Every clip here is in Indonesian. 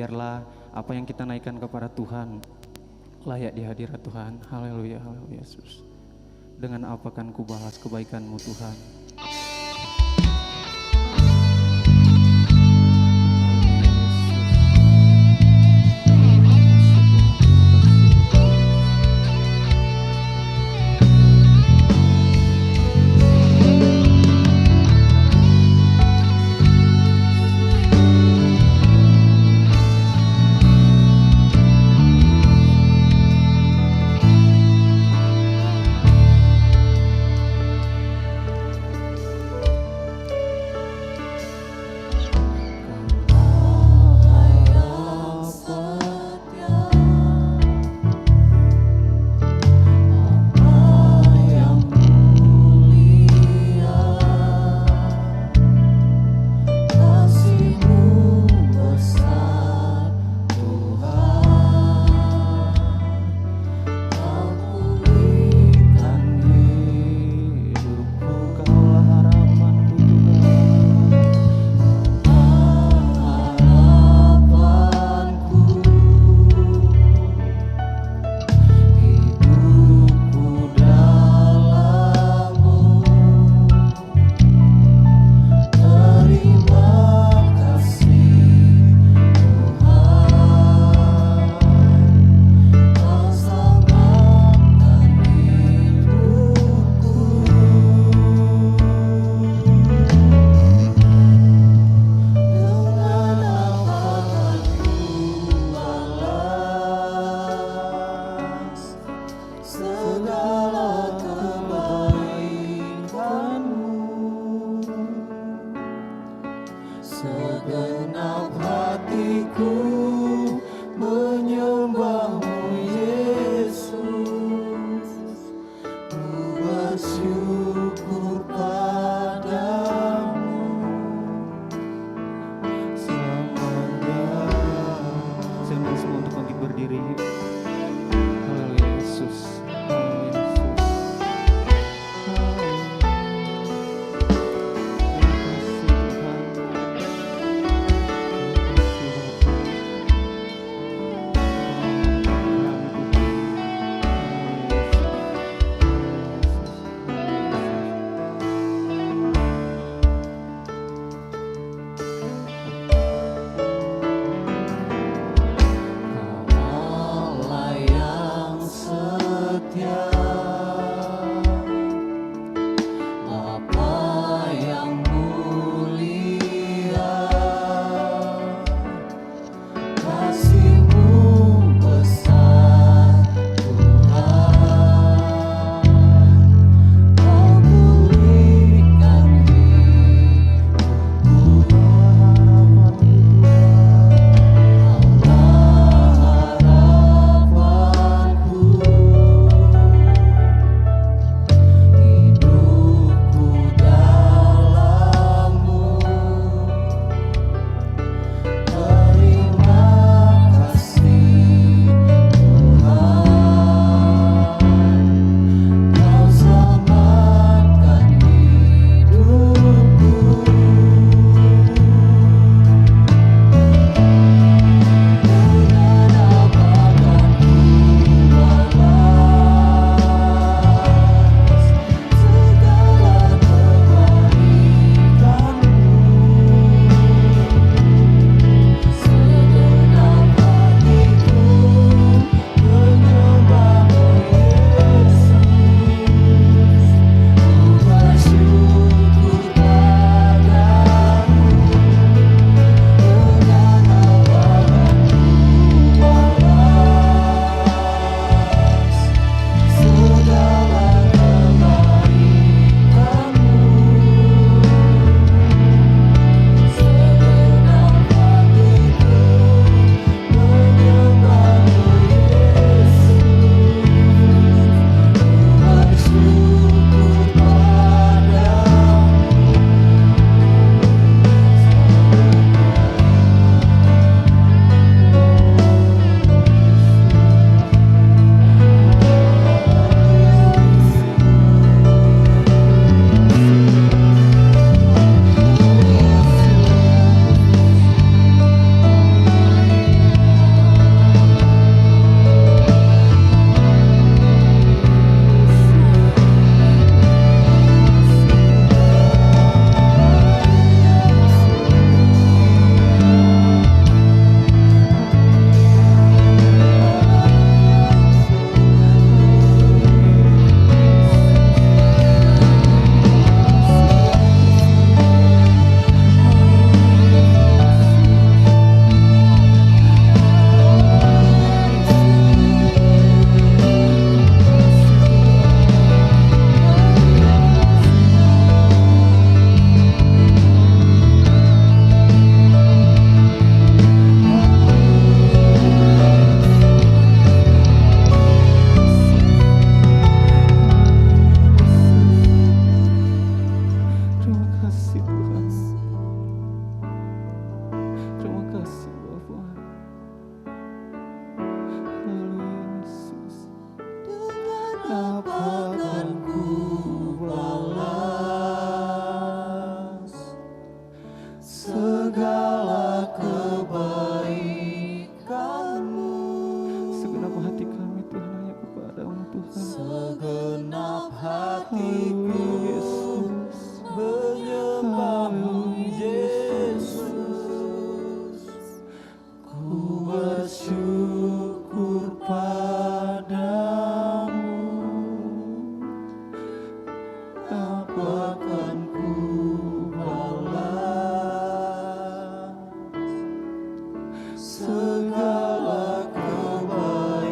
biarlah apa yang kita naikkan kepada Tuhan layak di hadirat Tuhan. Haleluya, haleluya Yesus. Dengan apa kan ku balas kebaikan-Mu Tuhan. hatiku menyembahmu Yesus. Ku bersyukur padamu, apakan ku balas segala kebaikanmu.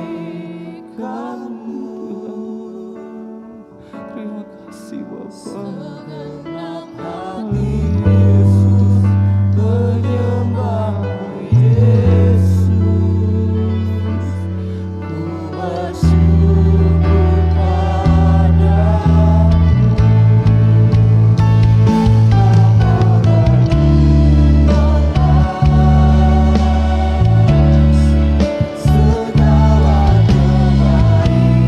Terima kasih Bapa. Segenap hati Yesus menyembahmu Yesus. Ku bersyukur padamu, apakan segala kebaikanmu.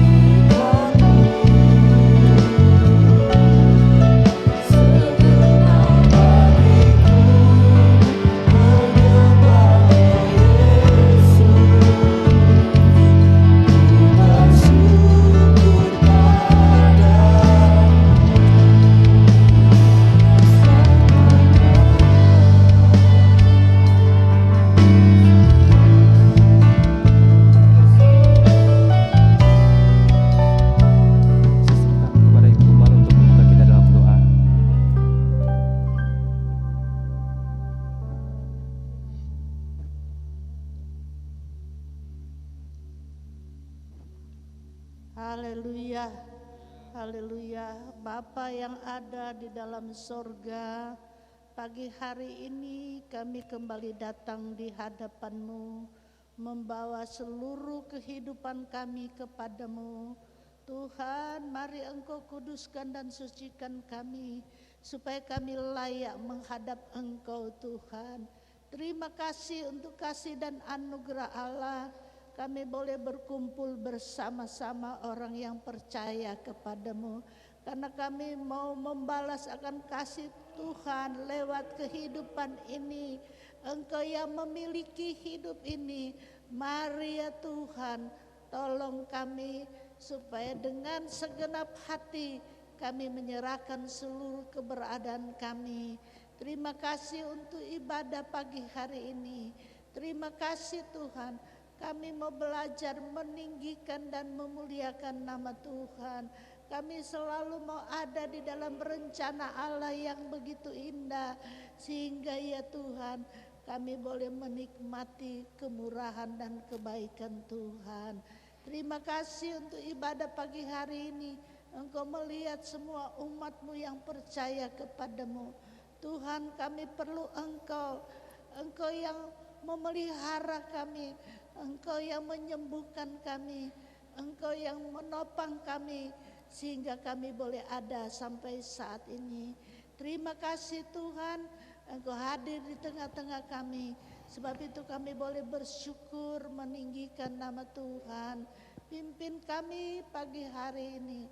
Segenap hatiku menyembah Yesus. Ku bersyukur Silakan kepada Ibu Gembala untuk membuka kita dalam doa. Haleluya, haleluya. Bapa yang ada di dalam sorga, pagi hari ini kami kembali datang di hadapan-Mu, membawa seluruh kehidupan kami kepadamu. Tuhan, mari Engkau kuduskan dan sucikan kami, supaya kami layak menghadap Engkau Tuhan. Terima kasih untuk kasih dan anugerah Allah. Kami boleh berkumpul bersama-sama orang yang percaya kepadamu. Karena kami mau membalas akan kasih Tuhan lewat kehidupan ini. Engkau yang memiliki hidup ini. Mari ya Tuhan, tolong kami supaya dengan segenap hati kami menyerahkan seluruh keberadaan kami. Terima kasih untuk ibadah pagi hari ini. Terima kasih Tuhan. Kami mau belajar meninggikan dan memuliakan nama Tuhan. Kami selalu mau ada di dalam rencana Allah yang begitu indah. Sehingga ya Tuhan, kami boleh menikmati kemurahan dan kebaikan Tuhan. Terima kasih untuk ibadah pagi hari ini. Engkau melihat semua umat-Mu yang percaya kepadamu. Tuhan, kami perlu Engkau. Engkau yang memelihara kami. Engkau yang menyembuhkan kami, Engkau yang menopang kami, sehingga kami boleh ada sampai saat ini. Terima kasih Tuhan, Engkau hadir di tengah-tengah kami. Sebab itu kami boleh bersyukur meninggikan nama Tuhan. Pimpin kami pagi hari ini.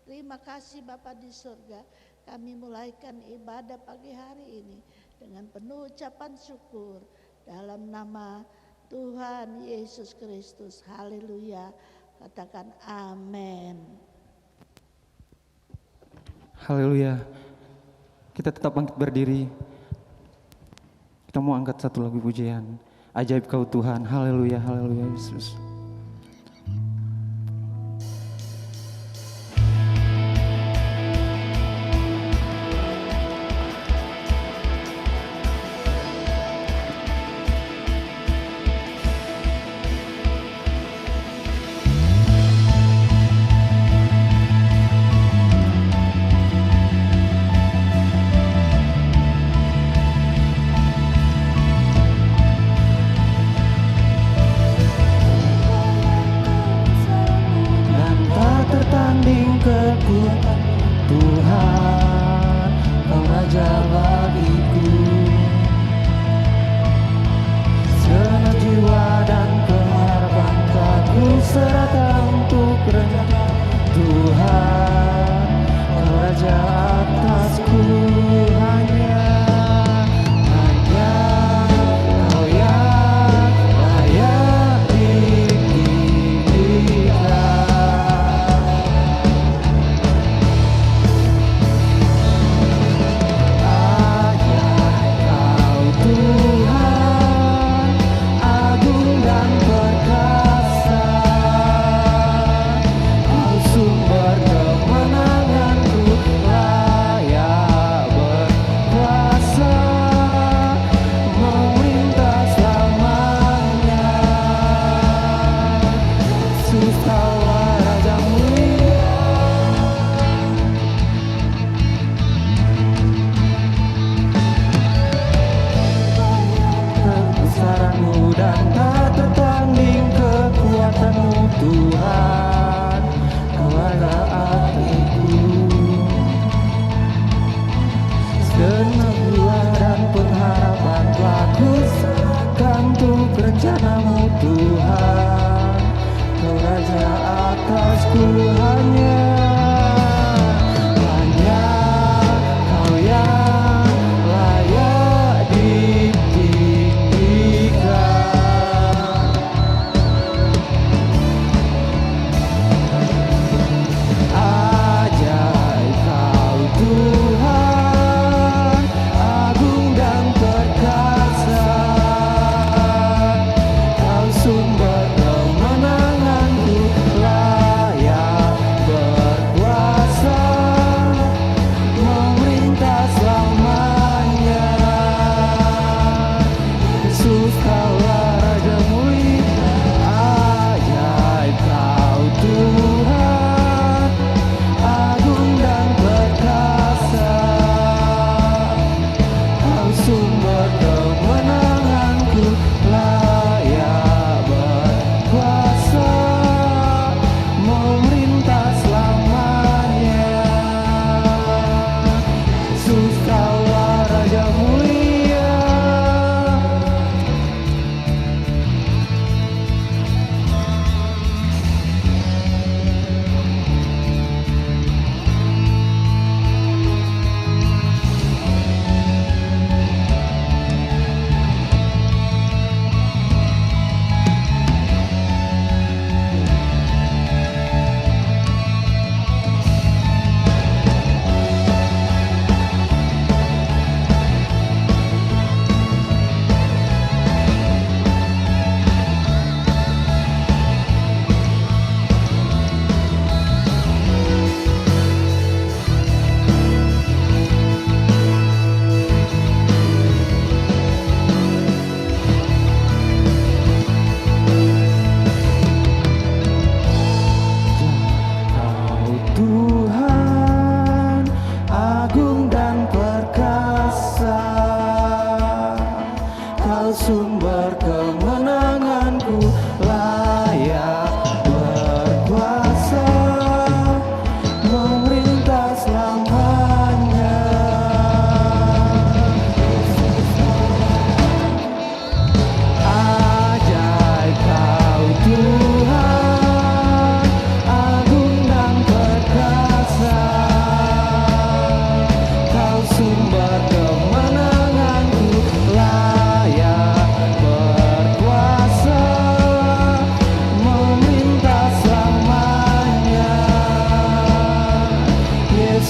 Terima kasih Bapa di surga. Kami mulaikan ibadah pagi hari ini dengan penuh ucapan syukur dalam nama Tuhan Yesus Kristus. Haleluya. Katakan amin. Haleluya. Kita tetap bangkit berdiri. Kita mau angkat satu lagu pujian. Ajaib Kau Tuhan. Haleluya, haleluya Yesus. padamu.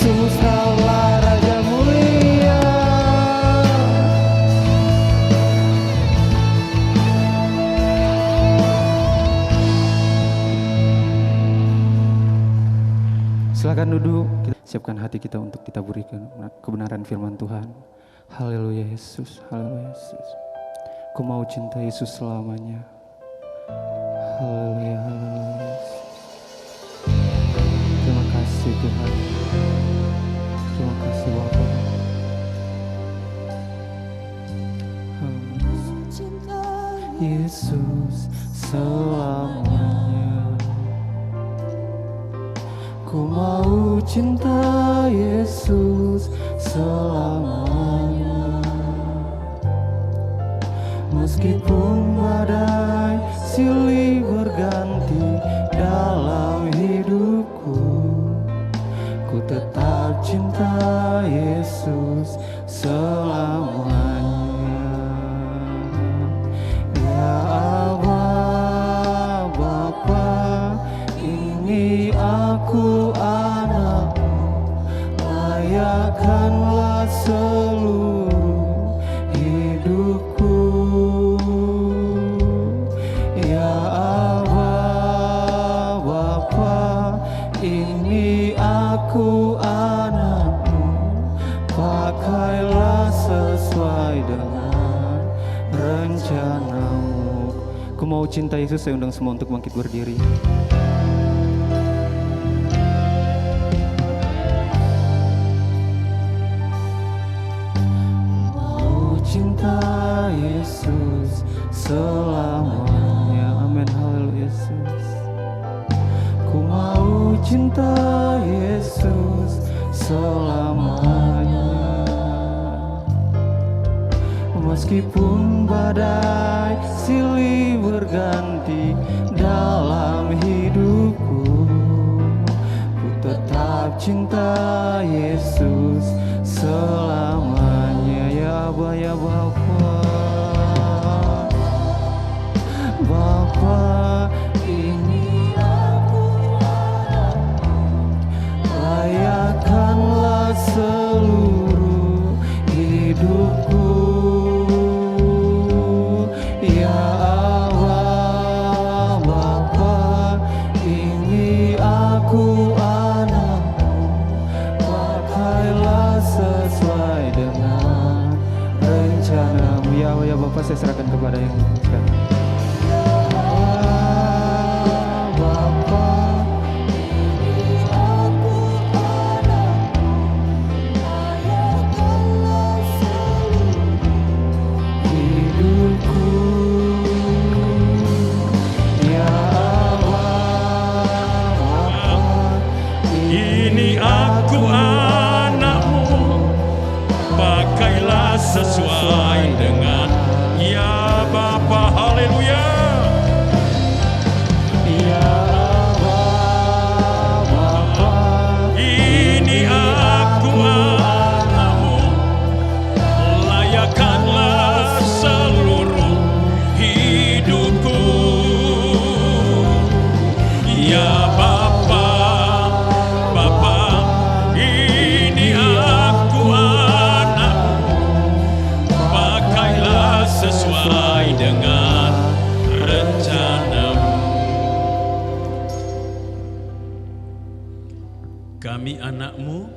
Yesus Allah Raja mulia. Silakan duduk, kita siapkan hati kita untuk ditaburi kebenaran firman Tuhan. Haleluya Yesus, haleluya Yesus. Ku mau cinta Yesus selamanya. Haleluya, haleluya Yesus. Terima kasih Tuhan. Terima kasih Bapa. Yesus selamanya. Ku mau cinta Yesus selamanya. Meskipun badai silih berganti dalam hidupku, ku tetap cinta Yesus selamanya. Ya Allah Bapa, ini aku anakmu, layakkanlah seluruh hidupku. Ya Allah Bapa, ini aku anakmu, pakailah sesuai dengan rencanamu. Ku mau cinta Yesus, saya undang semua untuk bangkit berdiri. Mau cinta Yesus selamanya. Amin, haleluya Yesus. Ku mau cinta Yesus selamanya. Meskipun badai silih berganti dalam hidupku, ku tetap cinta Yesus selamanya. Ya Aba, ya Bapa, Bapa, ini aku anakmu, layakkanlah seluruh hidupku. Ya Allah Bapa, ini aku anakmu, pakailah sesuai dengan rencanamu. Ya Allah ya Bapa, saya serahkan kepada yang sekarang. Sesuai dengan ya Bapa, haleluya. Ya Allah Bapa, Ini aku anakmu, layakkanlah seluruh hidupku. Ya Bapa, Bapa, ini aku anakmu, pakailah sesuai dengan rencanamu. Kami anakmu,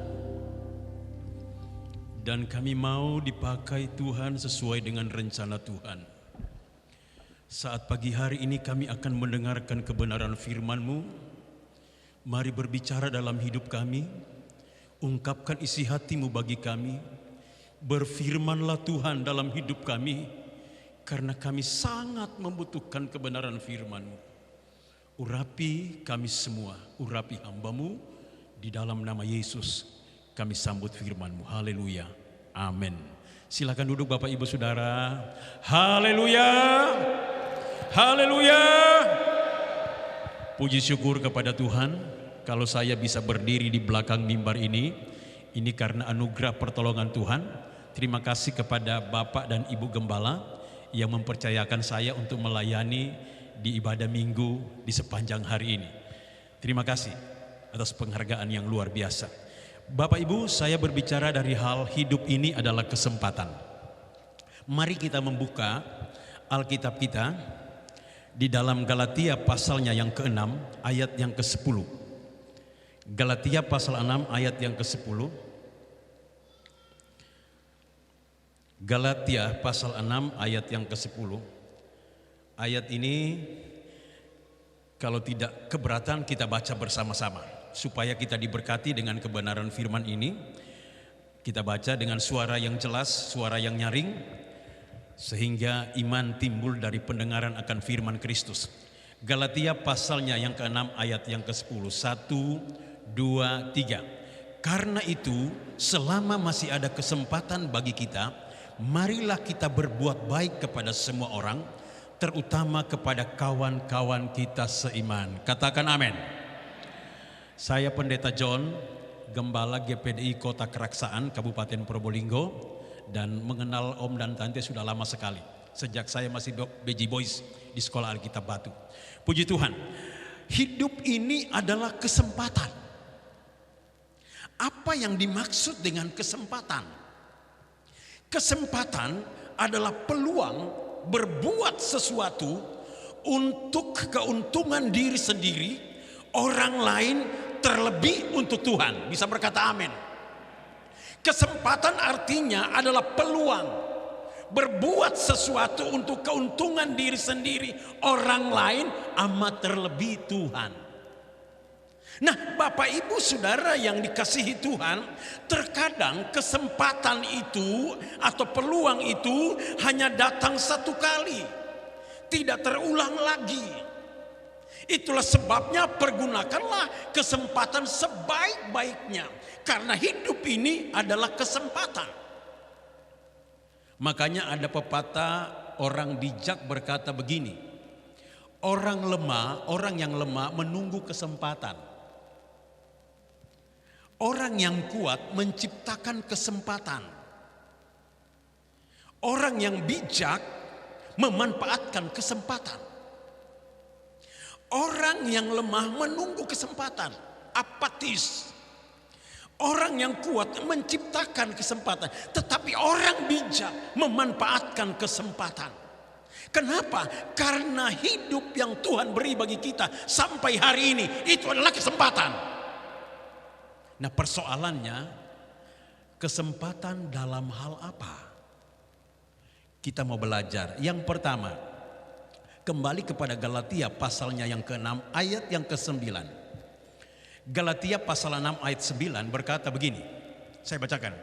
dan kami mau dipakai Tuhan sesuai dengan rencana Tuhan. Saat pagi hari ini kami akan mendengarkan kebenaran firman-Mu. Mari berbicara dalam hidup kami, ungkapkan isi hati-Mu bagi kami. Berfirmanlah Tuhan dalam hidup kami, karena kami sangat membutuhkan kebenaran firman-Mu. Urapi kami semua, urapi hamba-Mu, di dalam nama Yesus kami sambut firman-Mu. Haleluya, amin. Silakan duduk Bapak Ibu Saudara. Haleluya, haleluya. Puji syukur kepada Tuhan, kalau saya bisa berdiri di belakang mimbar ini karena anugerah pertolongan Tuhan. Terima kasih kepada Bapak dan Ibu Gembala yang mempercayakan saya untuk melayani di ibadah minggu di sepanjang hari ini. Terima kasih atas penghargaan yang luar biasa. Bapak Ibu, saya berbicara dari hal hidup ini adalah kesempatan. Mari kita membuka Alkitab kita di dalam Galatia pasalnya yang ke-6 ayat yang ke-10. Galatia pasal 6 ayat yang ke-10. Galatia pasal 6 ayat yang ke-10. Ayat ini kalau tidak keberatan kita baca bersama-sama supaya kita diberkati dengan kebenaran firman ini. Kita baca dengan suara yang jelas, suara yang nyaring, sehingga iman timbul dari pendengaran akan firman Kristus. Galatia pasalnya yang ke-6 ayat yang ke-10. 1, 2, 3. Karena itu selama masih ada kesempatan bagi kita, marilah kita berbuat baik kepada semua orang, terutama kepada kawan-kawan kita seiman. Katakan amin. Saya Pendeta John, Gembala GPDI Kota Keraksaan, Kabupaten Probolinggo, dan mengenal Om dan Tante sudah lama sekali. Sejak saya masih BJ Boys di Sekolah Alkitab Batu. Puji Tuhan, hidup ini adalah kesempatan. Apa yang dimaksud dengan kesempatan? Kesempatan adalah peluang berbuat sesuatu untuk keuntungan diri sendiri, orang lain, terlebih untuk Tuhan. Bisa berkata amin. Kesempatan artinya adalah peluang berbuat sesuatu untuk keuntungan diri sendiri, orang lain, amat terlebih Tuhan. Nah, Bapak Ibu Saudara yang dikasihi Tuhan, terkadang kesempatan itu atau peluang itu hanya datang satu kali, tidak terulang lagi. Itulah sebabnya pergunakanlah kesempatan sebaik-baiknya, karena hidup ini adalah kesempatan. Makanya ada pepatah orang bijak berkata begini, orang yang lemah menunggu kesempatan. Orang yang kuat menciptakan kesempatan. Orang yang bijak memanfaatkan kesempatan. Orang yang lemah menunggu kesempatan, apatis. Orang yang kuat menciptakan kesempatan, tetapi orang bijak memanfaatkan kesempatan. Kenapa? Karena hidup yang Tuhan beri bagi kita sampai hari ini itu adalah kesempatan. Nah, persoalannya, kesempatan dalam hal apa? Kita mau belajar. Yang pertama, kembali kepada Galatia pasalnya yang ke-6 ayat yang ke-9. Galatia pasal 6 ayat 9 berkata begini. Saya bacakan.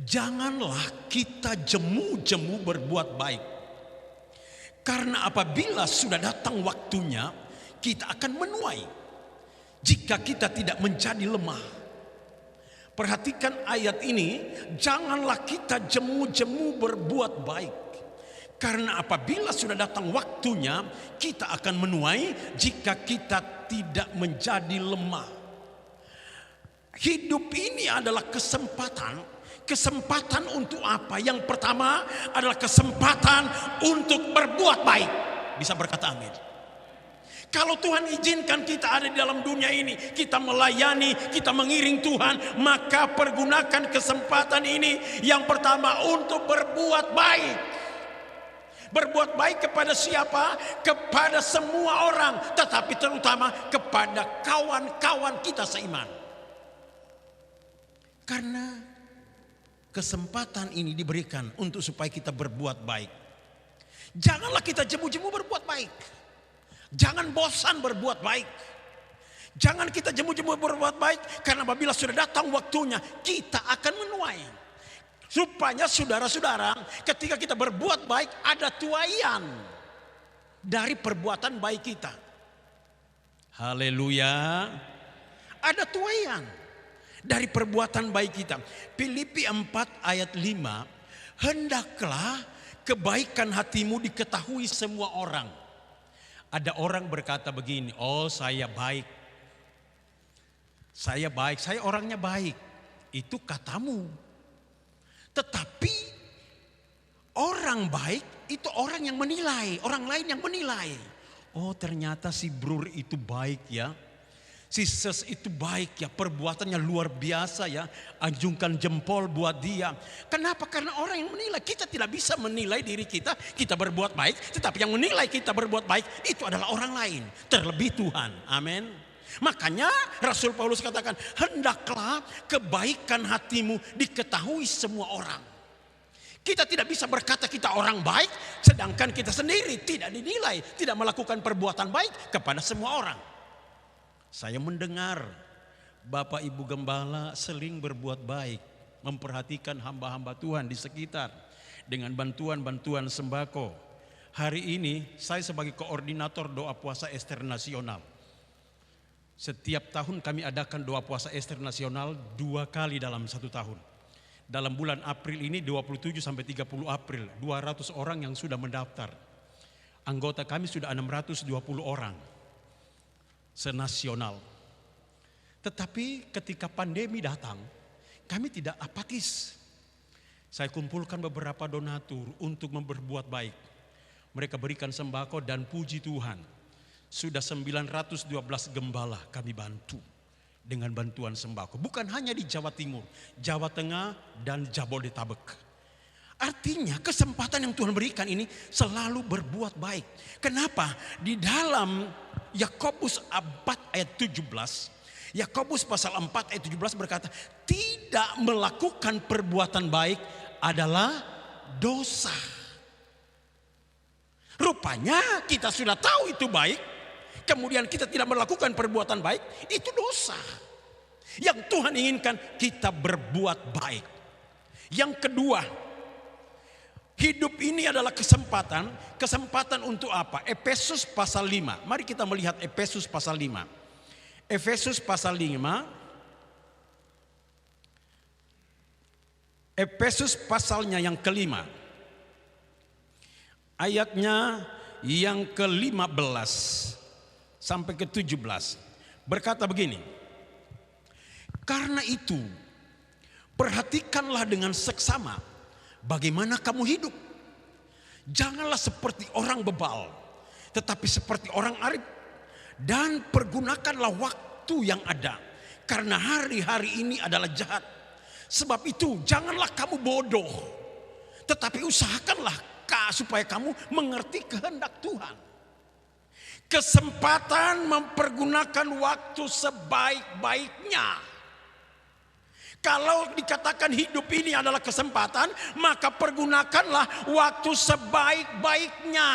Janganlah kita jemu-jemu berbuat baik. Karena apabila sudah datang waktunya, kita akan menuai. Jika kita tidak menjadi lemah. Perhatikan ayat ini. Janganlah kita jemu-jemu berbuat baik. Karena apabila sudah datang waktunya, kita akan menuai jika kita tidak menjadi lemah. Hidup ini adalah kesempatan. Kesempatan untuk apa? Yang pertama adalah kesempatan untuk berbuat baik. Bisa berkata amin. Kalau Tuhan izinkan kita ada di dalam dunia ini, kita melayani, kita mengiring Tuhan, maka pergunakan kesempatan ini yang pertama untuk berbuat baik. Berbuat baik kepada siapa? Kepada semua orang, tetapi terutama kepada kawan-kawan kita seiman. Karena kesempatan ini diberikan untuk supaya kita berbuat baik. Janganlah kita jemu-jemu berbuat baik. Jangan bosan berbuat baik. Jangan kita jemu-jemu berbuat baik, karena apabila sudah datang waktunya kita akan menuai. Supaya saudara-saudara, ketika kita berbuat baik ada tuaian dari perbuatan baik kita. Haleluya. Ada tuaian dari perbuatan baik kita. Filipi 4 ayat 5. Hendaklah kebaikan hatimu diketahui semua orang. Ada orang berkata begini, oh saya baik. Saya baik, saya orangnya baik. Itu katamu. Tetapi orang baik itu orang yang menilai, orang lain yang menilai. Oh ternyata si Brur itu baik ya. Si Ses itu baik ya, perbuatannya luar biasa ya. Anjungkan jempol buat dia. Kenapa? Karena orang yang menilai. Kita tidak bisa menilai diri kita, kita berbuat baik. Tetapi yang menilai kita berbuat baik, itu adalah orang lain. Terlebih Tuhan. Amin. Makanya Rasul Paulus katakan, hendaklah kebaikan hatimu diketahui semua orang. Kita tidak bisa berkata kita orang baik, sedangkan kita sendiri tidak dinilai, tidak melakukan perbuatan baik kepada semua orang. Saya mendengar Bapak Ibu Gembala sering berbuat baik, memperhatikan hamba-hamba Tuhan di sekitar dengan bantuan-bantuan sembako. Hari ini saya sebagai koordinator doa puasa Ester Nasional. Setiap tahun kami adakan doa puasa Ester Nasional 2 kali dalam 1 tahun. Dalam bulan April ini 27 sampai 30 April 200 orang yang sudah mendaftar. Anggota kami sudah 620 orang. Senasional. Tetapi ketika pandemi datang, kami tidak apatis. Saya kumpulkan beberapa donatur untuk berbuat baik. Mereka berikan sembako dan puji Tuhan. Sudah 912 gembala kami bantu dengan bantuan sembako. Bukan hanya di Jawa Timur, Jawa Tengah dan Jabodetabek. Artinya kesempatan yang Tuhan berikan ini selalu berbuat baik. Kenapa? Di dalam Yakobus 4 ayat 17, Yakobus pasal 4 ayat 17 berkata, tidak melakukan perbuatan baik adalah dosa. Rupanya kita sudah tahu itu baik, kemudian kita tidak melakukan perbuatan baik, itu dosa. Yang Tuhan inginkan kita berbuat baik. Yang kedua, hidup ini adalah kesempatan. Kesempatan untuk apa? Efesus pasal 5. Mari kita melihat Efesus pasal 5. Efesus pasal 5. Efesus pasalnya yang kelima. Ayatnya yang ke-15 sampai ke-17. Berkata begini. Karena itu, perhatikanlah dengan seksama bagaimana kamu hidup. Janganlah seperti orang bebal, tetapi seperti orang arif. Dan pergunakanlah waktu yang ada, karena hari-hari ini adalah jahat. Sebab itu janganlah kamu bodoh, tetapi usahakanlah supaya kamu mengerti kehendak Tuhan. Kesempatan mempergunakan waktu sebaik-baiknya. Kalau dikatakan hidup ini adalah kesempatan, maka pergunakanlah waktu sebaik-baiknya.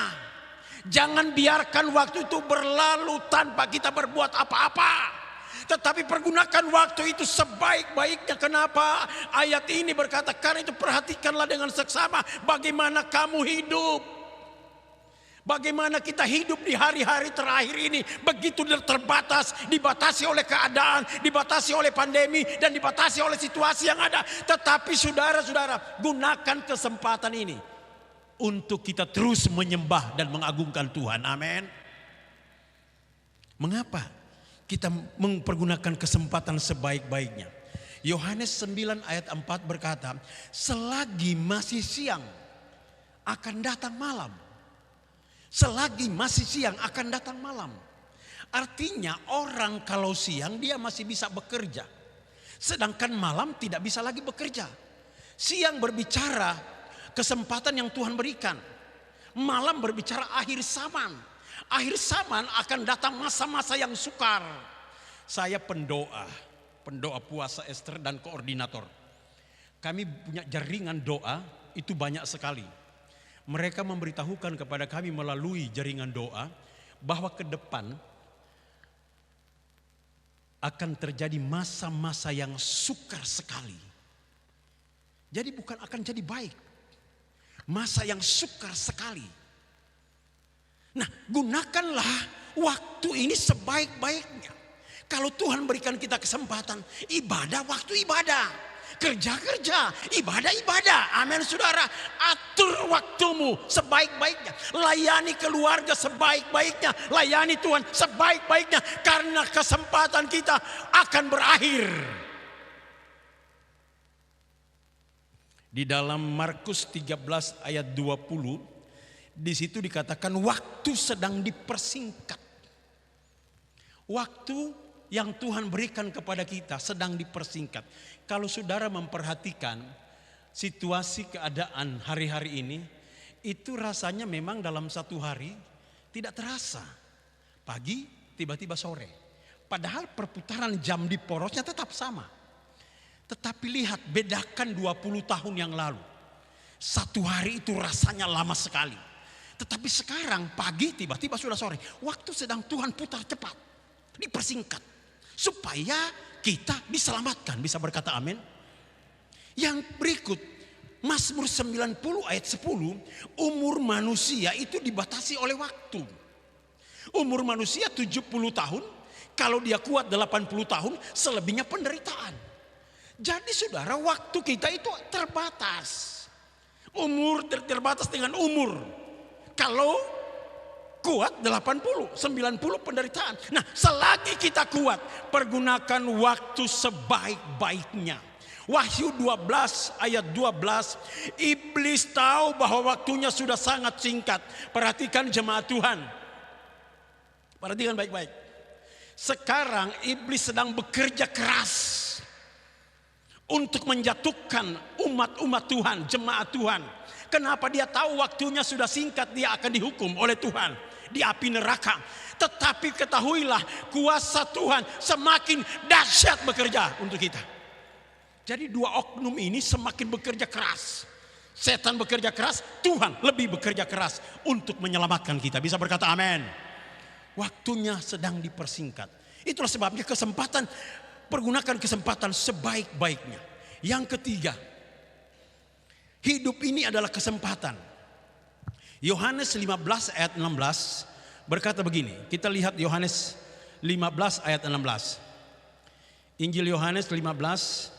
Jangan biarkan waktu itu berlalu tanpa kita berbuat apa-apa. Tetapi pergunakan waktu itu sebaik-baiknya. Kenapa? Ayat ini berkata, karena itu perhatikanlah dengan seksama bagaimana kamu hidup. Bagaimana kita hidup di hari-hari terakhir ini. Begitu terbatas, dibatasi oleh keadaan, dibatasi oleh pandemi, dan dibatasi oleh situasi yang ada. Tetapi saudara-saudara, gunakan kesempatan ini untuk kita terus menyembah dan mengagungkan Tuhan. Amin. Mengapa kita mempergunakan kesempatan sebaik-baiknya? Yohanes 9 ayat 4 berkata, selagi masih siang akan datang malam. Selagi masih siang akan datang malam. Artinya orang kalau siang dia masih bisa bekerja. Sedangkan malam tidak bisa lagi bekerja. Siang berbicara kesempatan yang Tuhan berikan. Malam berbicara akhir zaman. Akhir zaman akan datang masa-masa yang sukar. Saya pendoa puasa Ester dan koordinator. Kami punya jaringan doa itu banyak sekali. Mereka memberitahukan kepada kami melalui jaringan doa bahwa ke depan akan terjadi masa-masa yang sukar sekali. Jadi bukan akan jadi baik. Masa yang sukar sekali. Nah, gunakanlah waktu ini sebaik-baiknya. Kalau Tuhan berikan kita kesempatan, ibadah waktu ibadah. Kerja-kerja, ibadah-ibadah. Amin saudara. Atur waktumu sebaik-baiknya. Layani keluarga sebaik-baiknya. Layani Tuhan sebaik-baiknya. Karena kesempatan kita akan berakhir. Di dalam Markus 13 ayat 20. Di situ dikatakan waktu sedang dipersingkat. Waktu yang Tuhan berikan kepada kita sedang dipersingkat. Kalau saudara memperhatikan situasi keadaan hari-hari ini, itu rasanya memang dalam satu hari tidak terasa. Pagi, tiba-tiba sore. Padahal perputaran jam di porosnya tetap sama. Tetapi lihat, bedakan 20 tahun yang lalu. Satu hari itu rasanya lama sekali. Tetapi sekarang pagi tiba-tiba sudah sore. Waktu sedang Tuhan putar cepat. Dipersingkat. Supaya kita diselamatkan. Bisa berkata amin. Yang berikut. Mazmur 90 ayat 10. Umur manusia itu dibatasi oleh waktu. Umur manusia 70 tahun. Kalau dia kuat 80 tahun. Selebihnya penderitaan. Jadi saudara, waktu kita itu terbatas. Umur terbatas dengan umur. Kalau kuat 80, 90 penderitaan. Nah, selagi kita kuat, pergunakan waktu sebaik-baiknya. Wahyu 12 ayat 12, iblis tahu bahwa waktunya sudah sangat singkat. Perhatikan jemaat Tuhan. Perhatikan baik-baik. Sekarang iblis sedang bekerja keras untuk menjatuhkan umat-umat Tuhan, jemaat Tuhan. Kenapa? Dia tahu waktunya sudah singkat, dia akan dihukum oleh Tuhan di api neraka. Tetapi ketahuilah, kuasa Tuhan semakin dahsyat bekerja untuk kita. Jadi dua oknum ini semakin bekerja keras. Setan bekerja keras, Tuhan lebih bekerja keras untuk menyelamatkan kita. Bisa berkata amin. Waktunya sedang dipersingkat. Itulah sebabnya pergunakan kesempatan sebaik-baiknya. Yang ketiga, hidup ini adalah kesempatan. Yohanes 15 ayat 16 berkata begini. Kita lihat Yohanes 15 ayat 16. Injil Yohanes 15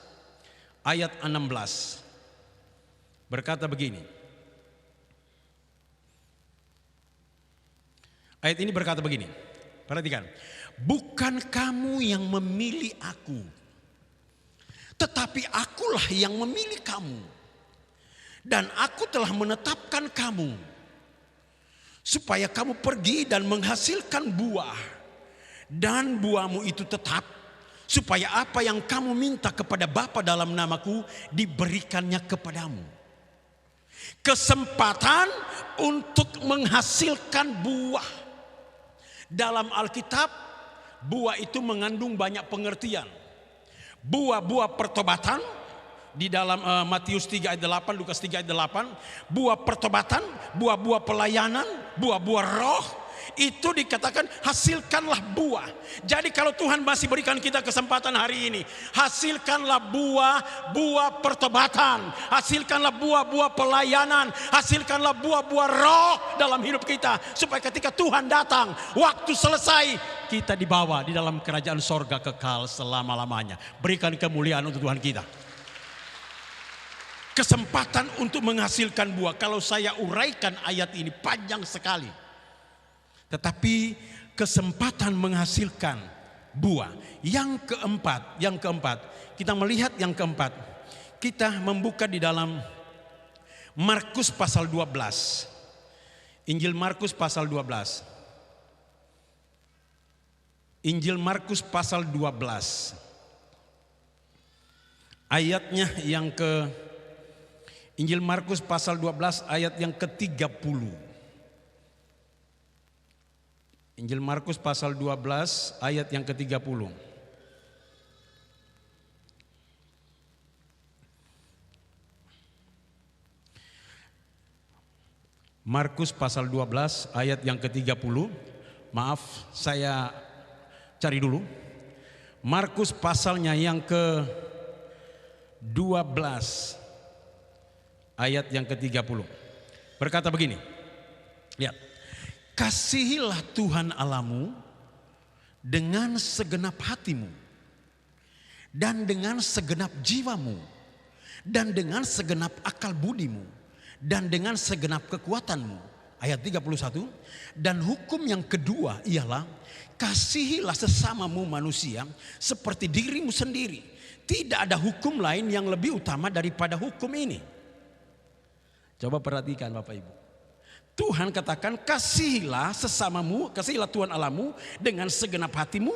ayat 16. Berkata begini. Ayat ini berkata begini. Perhatikan. Bukan kamu yang memilih aku, tetapi akulah yang memilih kamu. Dan aku telah menetapkan kamu, supaya kamu pergi dan menghasilkan buah. Dan buahmu itu tetap, supaya apa yang kamu minta kepada Bapa dalam namaku, diberikannya kepadamu. Kesempatan untuk menghasilkan buah. Dalam Alkitab, buah itu mengandung banyak pengertian. Buah-buah pertobatan di dalam Matius 3 ayat 8, Lukas 3 ayat 8. Buah pertobatan, buah-buah pelayanan, buah-buah roh. Itu dikatakan hasilkanlah buah. Jadi kalau Tuhan masih berikan kita kesempatan hari ini, hasilkanlah buah-buah pertobatan, hasilkanlah buah-buah pelayanan, hasilkanlah buah-buah roh dalam hidup kita. Supaya ketika Tuhan datang, waktu selesai, kita dibawa di dalam kerajaan sorga kekal selama-lamanya. Berikan kemuliaan untuk Tuhan kita. Kesempatan untuk menghasilkan buah. Kalau saya uraikan ayat ini panjang sekali. Tetapi kesempatan menghasilkan buah. Yang keempat, kita melihat yang keempat. Kita membuka di dalam Markus pasal 12. Injil Markus pasal 12. Injil Markus pasal 12. Ayatnya yang Injil Markus pasal 12 ayat yang ke-30. Injil Markus pasal 12 ayat yang ke-30. Markus pasal 12 ayat yang ke-30. Maaf, saya cari dulu. Markus pasalnya yang ke-12 ayat yang ke-30. Berkata begini. Lihat. Kasihilah Tuhan Allahmu dengan segenap hatimu, dan dengan segenap jiwamu, dan dengan segenap akal budimu, dan dengan segenap kekuatanmu. Ayat 31. Dan hukum yang kedua ialah, kasihilah sesamamu manusia seperti dirimu sendiri. Tidak ada hukum lain yang lebih utama daripada hukum ini. Coba perhatikan Bapak Ibu. Tuhan katakan kasihilah sesamamu, kasihilah Tuhan Allahmu dengan segenap hatimu,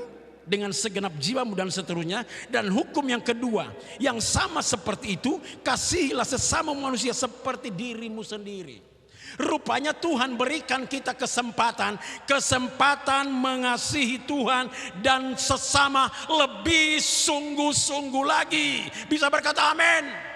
dengan segenap jiwamu dan seterusnya. Dan hukum yang kedua yang sama seperti itu, kasihilah sesama manusia seperti dirimu sendiri. Rupanya Tuhan berikan kita kesempatan mengasihi Tuhan dan sesama lebih sungguh-sungguh lagi. Bisa berkata amin.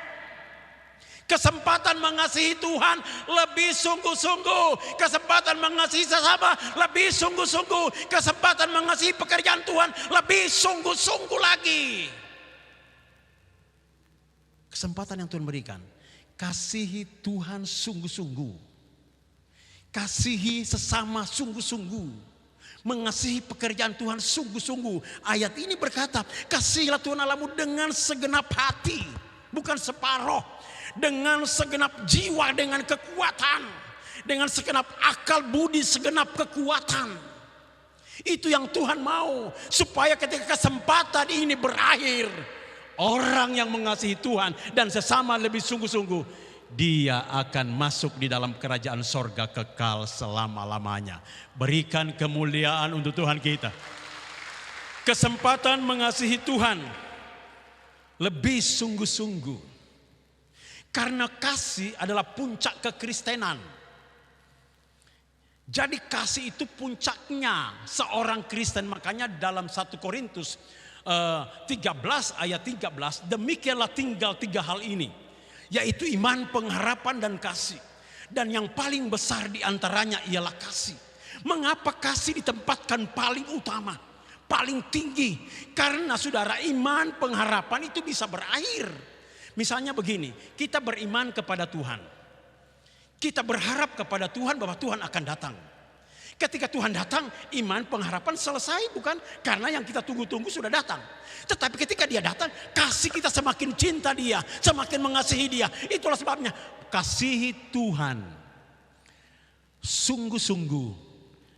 Kesempatan mengasihi Tuhan lebih sungguh-sungguh. Kesempatan mengasihi sesama lebih sungguh-sungguh. Kesempatan mengasihi pekerjaan Tuhan lebih sungguh-sungguh lagi. Kesempatan yang Tuhan berikan. Kasihi Tuhan sungguh-sungguh. Kasihi sesama sungguh-sungguh. Mengasihi pekerjaan Tuhan sungguh-sungguh. Ayat ini berkata, kasihilah Tuhan Allahmu dengan segenap hati. Bukan separoh. Dengan segenap jiwa, dengan kekuatan, dengan segenap akal budi, segenap kekuatan. Itu yang Tuhan mau, supaya ketika kesempatan ini berakhir, orang yang mengasihi Tuhan dan sesama lebih sungguh-sungguh, dia akan masuk di dalam kerajaan sorga kekal selama-lamanya. Berikan kemuliaan untuk Tuhan kita. Kesempatan mengasihi Tuhan lebih sungguh-sungguh. Karena kasih adalah puncak kekristenan. Jadi kasih itu puncaknya seorang Kristen. Makanya dalam 1 Korintus 13 ayat 13, demikianlah tinggal 3 hal ini, yaitu iman, pengharapan, dan kasih. Dan yang paling besar diantaranya ialah kasih. Mengapa kasih ditempatkan paling utama, paling tinggi? Karena saudara, iman, pengharapan itu bisa berakhir. Misalnya begini, kita beriman kepada Tuhan. Kita berharap kepada Tuhan bahwa Tuhan akan datang. Ketika Tuhan datang, iman, pengharapan selesai, bukan? Karena yang kita tunggu-tunggu sudah datang. Tetapi ketika dia datang, kasih kita semakin cinta dia, semakin mengasihi dia. Itulah sebabnya, kasihi Tuhan sungguh-sungguh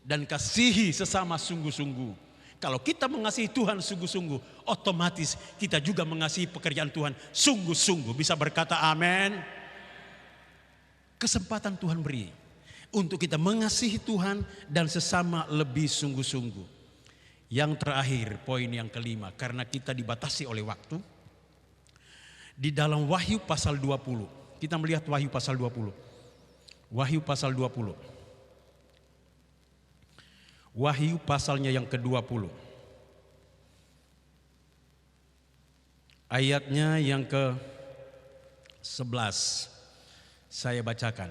dan kasihi sesama sungguh-sungguh. Kalau kita mengasihi Tuhan sungguh-sungguh, otomatis kita juga mengasihi pekerjaan Tuhan sungguh-sungguh. Bisa berkata amin. Kesempatan Tuhan beri untuk kita mengasihi Tuhan dan sesama lebih sungguh-sungguh. Yang terakhir, poin yang kelima, karena kita dibatasi oleh waktu. Di dalam Wahyu pasal 20, kita melihat Wahyu pasal 20. Wahyu pasal 20. Wahyu pasalnya yang ke-20. Ayatnya yang ke-11. Saya bacakan.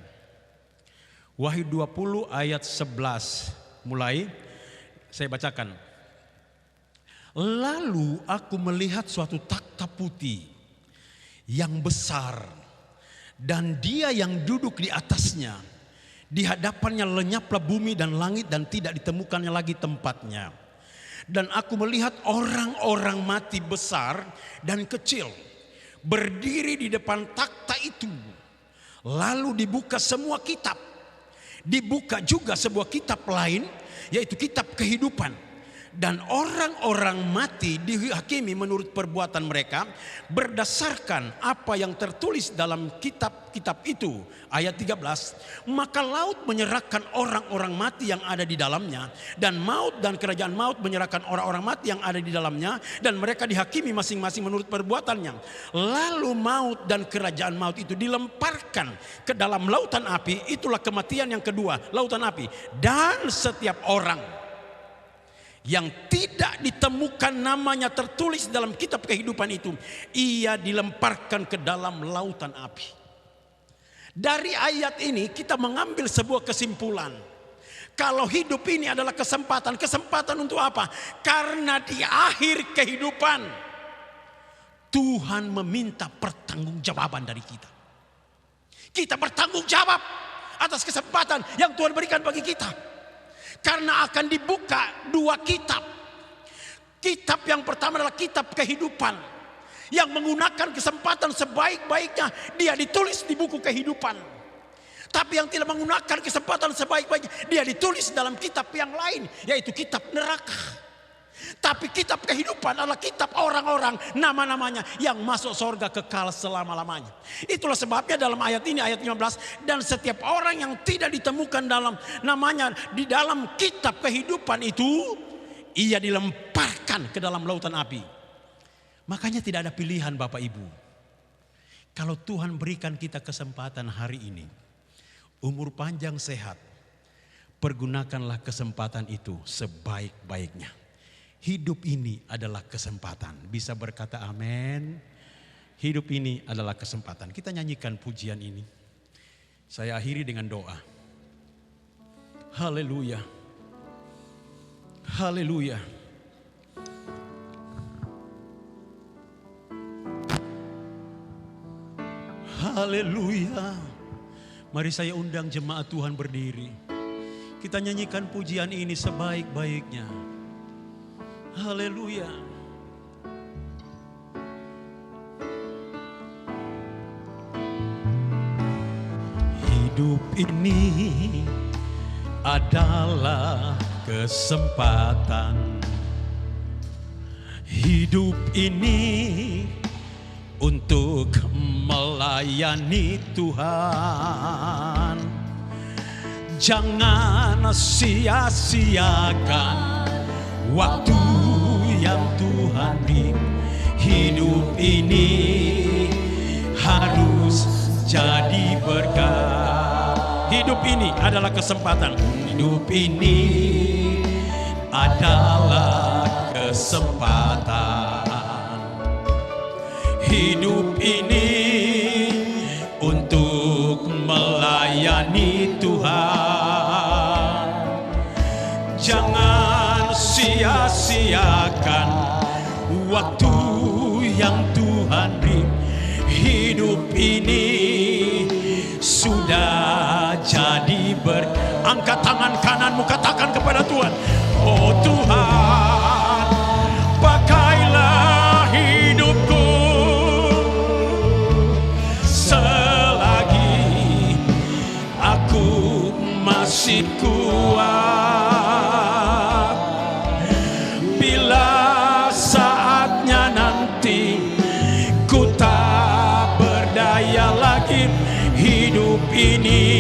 Wahyu 20 ayat 11. Mulai saya bacakan. Lalu aku melihat suatu takhta putih yang besar, dan dia yang duduk di atasnya. Di hadapannya lenyaplah bumi dan langit, dan tidak ditemukannya lagi tempatnya. Dan aku melihat orang-orang mati besar dan kecil berdiri di depan takhta itu. Lalu dibuka semua kitab. Dibuka juga sebuah kitab lain, yaitu kitab kehidupan. Dan orang-orang mati dihakimi menurut perbuatan mereka berdasarkan apa yang tertulis dalam kitab-kitab itu. Ayat 13, maka laut menyerahkan orang-orang mati yang ada di dalamnya, dan maut dan kerajaan maut menyerahkan orang-orang mati yang ada di dalamnya, dan mereka dihakimi masing-masing menurut perbuatannya. Lalu maut dan kerajaan maut itu dilemparkan ke dalam lautan api. Itulah kematian yang kedua, lautan api. Dan setiap orang yang tidak ditemukan namanya tertulis dalam kitab kehidupan itu, ia dilemparkan ke dalam lautan api. Dari ayat ini kita mengambil sebuah kesimpulan. Kalau hidup ini adalah kesempatan. Kesempatan untuk apa? Karena di akhir kehidupan Tuhan meminta pertanggungjawaban dari kita. Kita bertanggung jawab atas kesempatan yang Tuhan berikan bagi kita. Karena akan dibuka dua kitab. Kitab yang pertama adalah kitab kehidupan, yang menggunakan kesempatan sebaik-baiknya. Dia ditulis di buku kehidupan. Tapi yang tidak menggunakan kesempatan sebaik-baiknya, dia ditulis dalam kitab yang lain, yaitu kitab neraka. Tapi kitab kehidupan adalah kitab orang-orang, nama-namanya yang masuk surga kekal selama-lamanya. Itulah sebabnya dalam ayat ini, ayat 15, dan setiap orang yang tidak ditemukan dalam namanya di dalam kitab kehidupan itu, ia dilemparkan ke dalam lautan api. Makanya tidak ada pilihan Bapak Ibu. Kalau Tuhan berikan kita kesempatan hari ini, umur panjang sehat, pergunakanlah kesempatan itu sebaik-baiknya. Hidup ini adalah kesempatan. Bisa berkata amin. Hidup ini adalah kesempatan. Kita nyanyikan pujian ini. Saya akhiri dengan doa. Haleluya. Haleluya. Haleluya. Mari saya undang jemaat Tuhan berdiri. Kita nyanyikan pujian ini sebaik-baiknya. Haleluya. Hidup ini adalah kesempatan. Hidup ini untuk melayani Tuhan. Jangan sia-siakan waktu yang Tuhan beri. Hidup ini harus jadi berkat. Hidup ini adalah kesempatan. Hidup ini adalah kesempatan. Hidup ini untuk melayani Tuhan. Jangan sia-siakan waktu yang Tuhan beri. Hidup ini sudah jadi angkat tangan kananmu, katakan kepada Tuhan, oh Tuhan, pakailah hidupku selagi aku masih kuat. Bila saatnya nanti ku tak berdaya lagi, hidup ini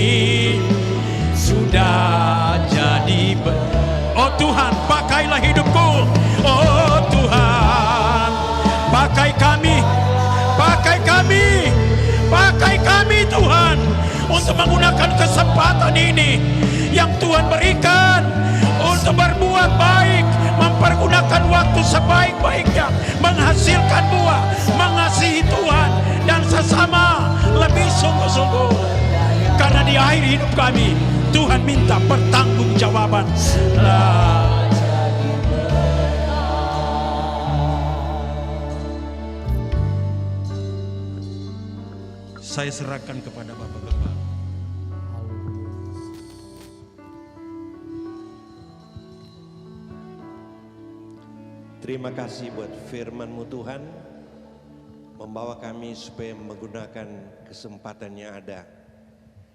sudah jadi oh Tuhan, pakailah hidupku. Oh Tuhan, pakai kami, pakai kami, pakai kami Tuhan, untuk menggunakan kesempatan ini yang Tuhan berikan untuk berbuat baik, mempergunakan waktu sebaik-baiknya, menghasilkan buah, mengasihi Tuhan dan sesama lebih sungguh-sungguh. Karena di akhir hidup kami, Tuhan minta pertanggungjawaban. Saya serahkan kepada Bapak-Bapak. Terima kasih buat firman-Mu Tuhan, membawa kami supaya menggunakan kesempatan yang ada.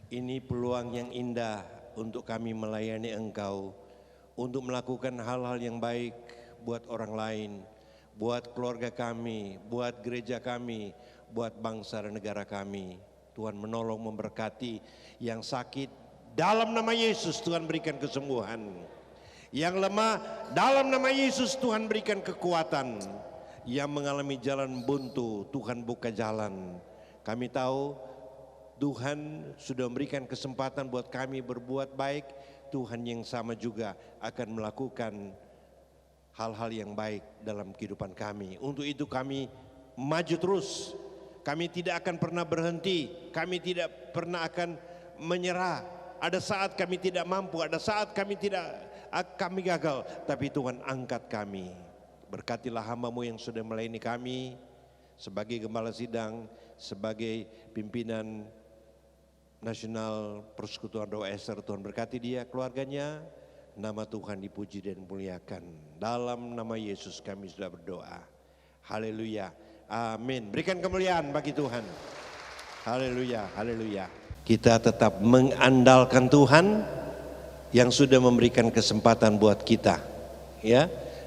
Ini peluang yang indah untuk kami melayani Engkau, untuk melakukan hal-hal yang baik buat orang lain, buat keluarga kami, buat gereja kami, buat bangsa dan negara kami. Tuhan menolong, memberkati yang sakit, dalam nama Yesus Tuhan berikan kesembuhan. Yang lemah, dalam nama Yesus Tuhan berikan kekuatan. Yang mengalami jalan buntu, Tuhan buka jalan. Kami tahu Tuhan sudah memberikan kesempatan buat kami berbuat baik. Tuhan yang sama juga akan melakukan hal-hal yang baik dalam kehidupan kami. Untuk itu kami maju terus. Kami tidak akan pernah berhenti. Kami tidak pernah akan menyerah. Ada saat kami tidak mampu, ada saat kami gagal. Tapi Tuhan angkat kami. Berkatilah hamba-Mu yang sudah melayani kami sebagai gembala sidang, sebagai pimpinan Nasional Persekutuan Doa Ester. Tuhan berkati dia, keluarganya. Nama Tuhan dipuji dan dimuliakan. Dalam nama Yesus kami sudah berdoa. Haleluya. Amin. Berikan kemuliaan bagi Tuhan. Haleluya. Haleluya. Kita tetap mengandalkan Tuhan yang sudah memberikan kesempatan buat kita. Ya,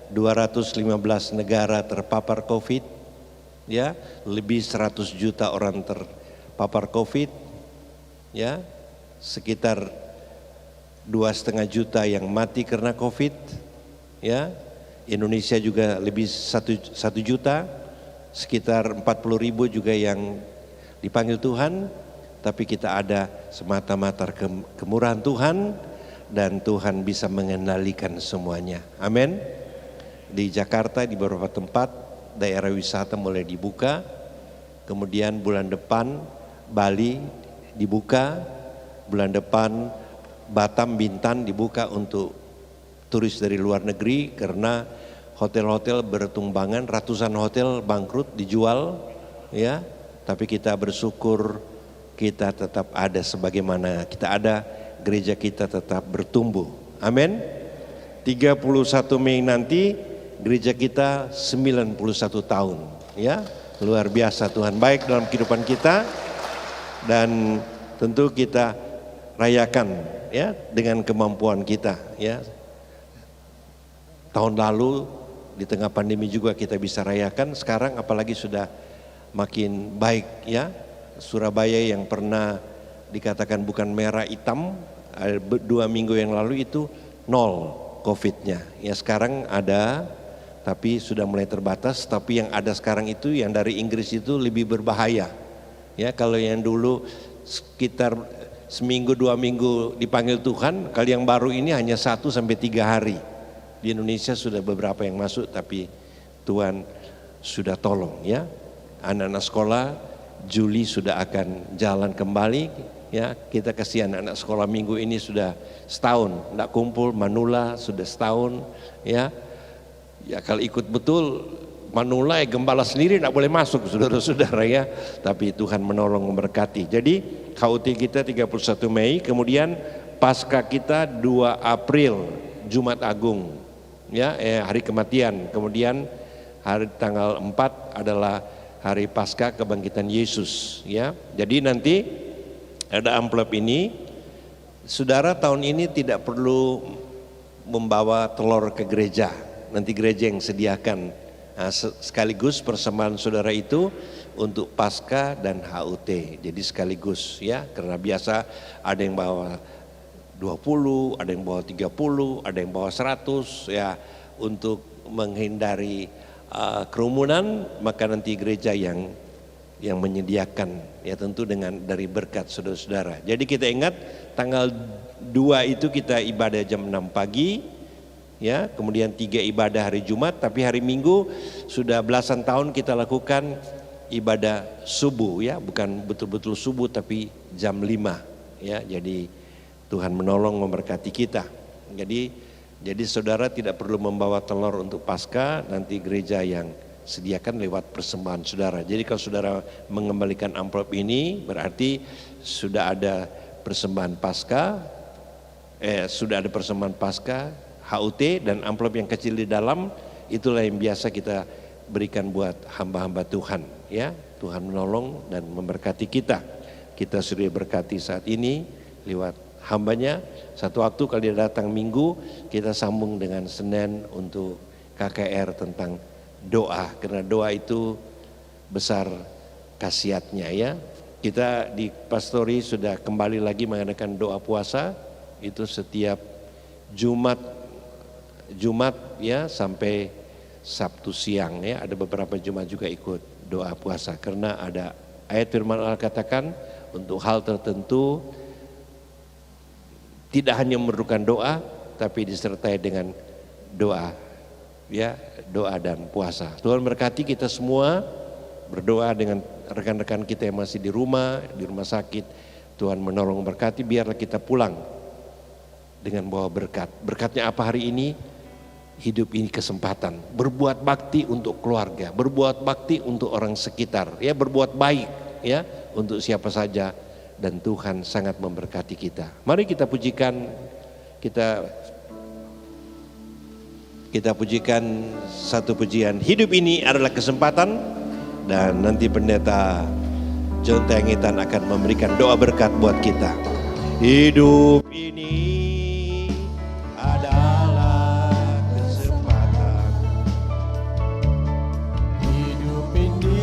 215 negara terpapar COVID. Ya, lebih 100 juta orang terpapar COVID. Ya, sekitar 2,5 juta yang mati karena COVID. Ya, Indonesia juga lebih 1 juta, sekitar 40.000 juga yang dipanggil Tuhan, tapi kita ada semata-mata kemurahan Tuhan dan Tuhan bisa mengendalikan semuanya. Amin. Di Jakarta di beberapa tempat daerah wisata mulai dibuka, kemudian bulan depan Bali dibuka, bulan depan Batam, Bintan dibuka untuk turis dari luar negeri karena hotel-hotel bertumbangan, ratusan hotel bangkrut dijual, ya. Tapi kita bersyukur kita tetap ada sebagaimana kita ada, gereja kita tetap bertumbuh. Amin. 31 Mei nanti gereja kita 91 tahun, ya. Luar biasa, Tuhan baik dalam kehidupan kita dan tentu kita rayakan, ya, dengan kemampuan kita, ya. Tahun lalu di tengah pandemi juga kita bisa rayakan, sekarang apalagi sudah makin baik, ya. Surabaya yang pernah dikatakan bukan merah hitam 2 minggu yang lalu itu 0 COVID-nya. Ya sekarang ada tapi sudah mulai terbatas, tapi yang ada sekarang itu yang dari Inggris itu lebih berbahaya. Ya kalau yang dulu sekitar seminggu 2 minggu dipanggil Tuhan, kalau yang baru ini hanya 1 sampai 3 hari. Di Indonesia sudah beberapa yang masuk tapi Tuhan sudah tolong, ya. Anak-anak sekolah Juli sudah akan jalan kembali, ya. Kita kasih anak-anak sekolah minggu ini sudah setahun enggak kumpul, Manula sudah setahun, ya. Ya kalau ikut betul Manula gembala sendiri enggak boleh masuk saudara-saudara, ya. Tapi Tuhan menolong memberkati. Jadi KUT kita 31 Mei, kemudian Paskah kita 2 April Jumat Agung, ya, hari kematian. Kemudian hari tanggal 4 adalah hari Paskah kebangkitan Yesus, ya. Jadi nanti ada amplop ini, saudara tahun ini tidak perlu membawa telur ke gereja, nanti gereja yang sediakan. Nah, sekaligus persembahan saudara itu untuk Paskah dan HUT, jadi sekaligus, ya, karena biasa ada yang bawa 20, ada yang bawa 30, ada yang bawa 100, ya, untuk menghindari kerumunan, maka nanti gereja yang menyediakan, ya, tentu dengan dari berkat saudara-saudara. Jadi kita ingat tanggal 2 itu kita ibadah jam 6 pagi, ya, kemudian 3 ibadah hari Jumat, tapi hari Minggu sudah belasan tahun kita lakukan ibadah subuh, ya, bukan betul-betul subuh tapi jam 5, ya. Jadi Tuhan menolong memberkati kita. Jadi saudara tidak perlu membawa telur untuk Paskah, nanti gereja yang sediakan lewat persembahan saudara. Jadi kalau saudara mengembalikan amplop ini berarti sudah ada persembahan Paskah, sudah ada persembahan Paskah, HUT dan amplop yang kecil di dalam itulah yang biasa kita berikan buat hamba-hamba Tuhan, ya. Tuhan menolong dan memberkati kita. Kita sudah berkati saat ini lewat hambanya. Satu waktu kalau dia datang Minggu kita sambung dengan Senin untuk KKR tentang doa, karena doa itu besar khasiatnya, ya. Kita di Pastori sudah kembali lagi mengadakan doa puasa itu setiap Jumat, ya, sampai Sabtu siang, ya. Ada beberapa Jumat juga ikut doa puasa karena ada ayat firman Allah katakan untuk hal tertentu tidak hanya memerlukan doa, tapi disertai dengan doa, ya, doa dan puasa. Tuhan berkati kita semua, berdoa dengan rekan-rekan kita yang masih di rumah sakit. Tuhan menolong berkati, biarlah kita pulang dengan bawa berkat. Berkatnya apa hari ini? Hidup ini kesempatan, berbuat bakti untuk keluarga, berbuat bakti untuk orang sekitar, ya, berbuat baik, ya, untuk siapa saja. Dan Tuhan sangat memberkati kita. Mari kita pujikan, kita pujikan satu pujian. Hidup ini adalah kesempatan, dan nanti pendeta John Tengitan akan memberikan doa berkat buat kita. Hidup ini adalah kesempatan. Hidup ini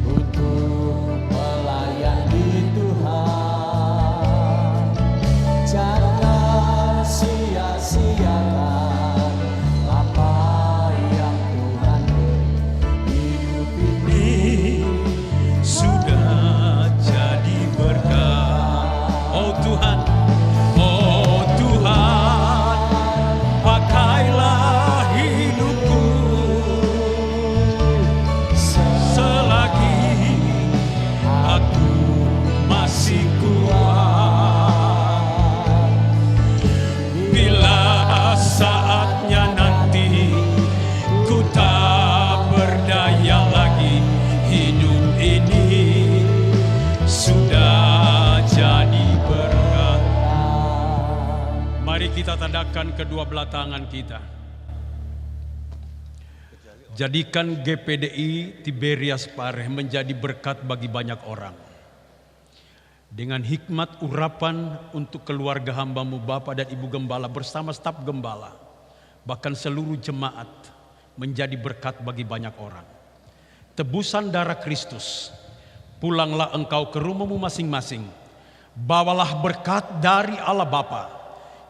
untuk melayani Tuhan. Jangan sia-siakan apa adakan kedua belah tangan kita. Jadikan GPDI Tiberias Pareh menjadi berkat bagi banyak orang. Dengan hikmat urapan untuk keluarga hamba-Mu Bapak dan Ibu Gembala bersama staf Gembala, bahkan seluruh jemaat menjadi berkat bagi banyak orang. Tebusan darah Kristus, pulanglah engkau ke rumahmu masing-masing. Bawalah berkat dari Allah Bapa,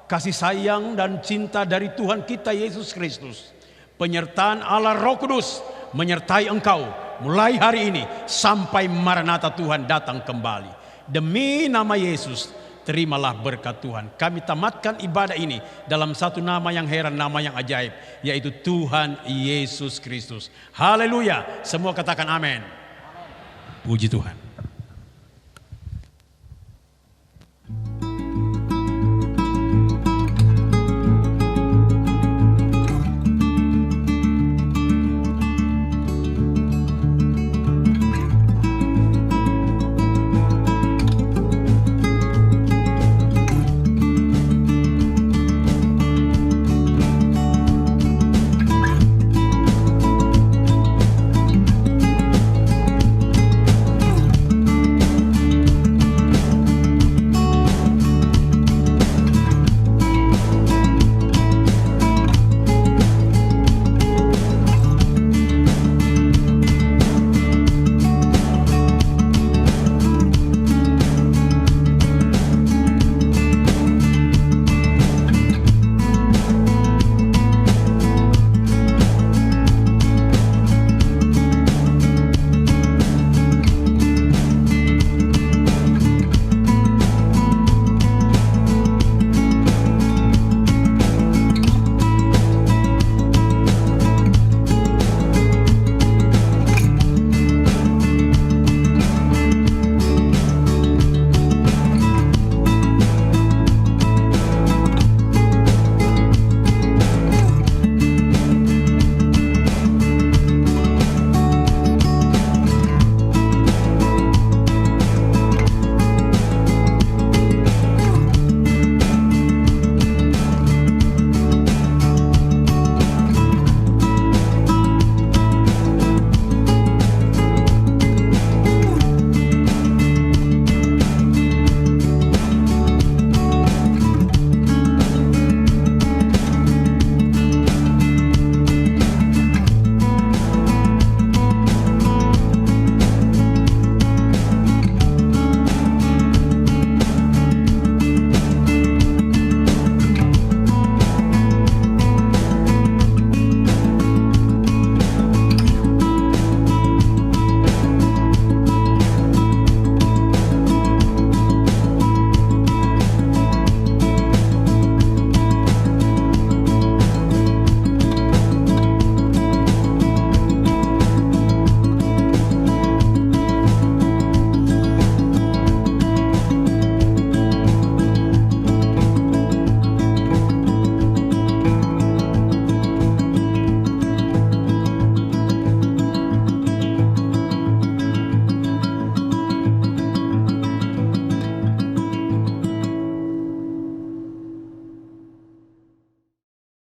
kasih sayang dan cinta dari Tuhan kita Yesus Kristus, penyertaan Allah Roh Kudus menyertai engkau mulai hari ini sampai Maranatha Tuhan datang kembali. Demi nama Yesus, terimalah berkat Tuhan. Kami tamatkan ibadah ini dalam satu nama yang heran, nama yang ajaib, yaitu Tuhan Yesus Kristus. Haleluya. Semua katakan amin. Puji Tuhan.